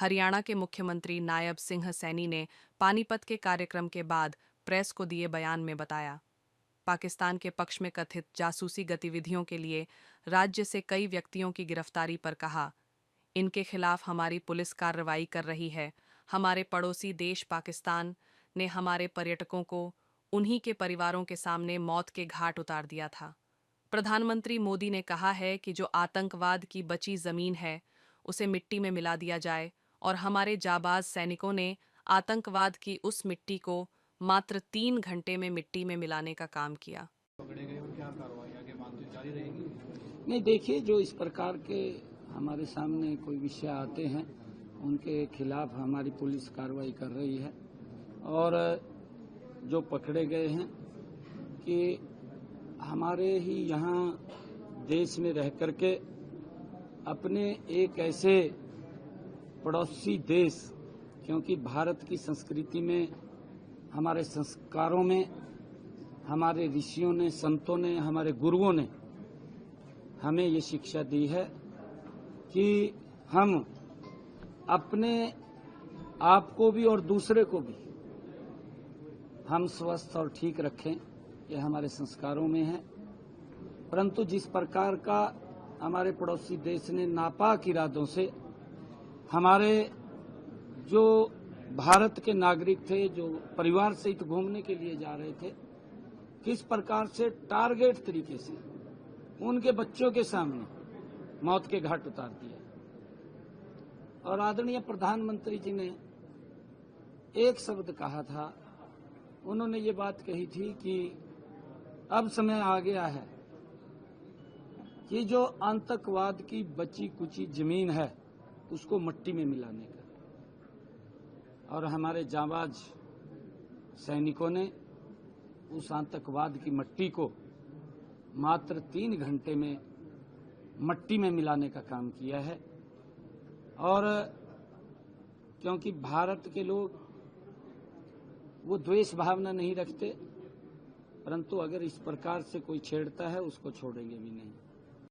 हरियाणा के मुख्यमंत्री नायब सिंह सैनी ने पानीपत के कार्यक्रम के बाद प्रेस को दिए बयान में बताया, पाकिस्तान के पक्ष में कथित जासूसी गतिविधियों के लिए राज्य से कई व्यक्तियों की गिरफ्तारी पर कहा, इनके खिलाफ हमारी पुलिस कार्रवाई कर रही है। हमारे पड़ोसी देश पाकिस्तान ने हमारे पर्यटकों को उन्हीं के परिवारों के सामने मौत के घाट उतार दिया था। प्रधानमंत्री मोदी ने कहा है कि जो आतंकवाद की बची जमीन है उसे मिट्टी में मिला दिया जाए और हमारे जाबाज सैनिकों ने आतंकवाद की उस मिट्टी को मात्र 3 घंटे में मिट्टी में मिलाने का काम किया। पकड़े गए और क्या कार्रवाई आगे बातचीत जारी रहेगी? नहीं, देखिए, जो इस प्रकार के हमारे सामने कोई विषय आते हैं उनके खिलाफ हमारी पुलिस कार्रवाई कर रही है और जो पकड़े गए हैं कि हमारे ही यहाँ देश में रह करके अपने एक ऐसे पड़ोसी देश, क्योंकि भारत की संस्कृति में, हमारे संस्कारों में, हमारे ऋषियों ने, संतों ने, हमारे गुरुओं ने हमें ये शिक्षा दी है कि हम अपने आप को भी और दूसरे को भी हम स्वस्थ और ठीक रखें, ये हमारे संस्कारों में है। परंतु जिस प्रकार का हमारे पड़ोसी देश ने नापाक इरादों से हमारे जो भारत के नागरिक थे, जो परिवार सहित घूमने के लिए जा रहे थे, किस प्रकार से टारगेट तरीके से उनके बच्चों के सामने मौत के घाट उतार दिया। और आदरणीय प्रधानमंत्री जी ने एक शब्द कहा था, उन्होंने ये बात कही थी कि अब समय आ गया है कि जो आतंकवाद की बची कुची जमीन है उसको मिट्टी में मिलाने का। और हमारे जांबाज सैनिकों ने उस आतंकवाद की मिट्टी को मात्र 3 घंटे में मिट्टी में मिलाने का काम किया है। और क्योंकि भारत के लोग वो द्वेष भावना नहीं रखते, परंतु अगर इस प्रकार से कोई छेड़ता है उसको छोड़ेंगे भी नहीं।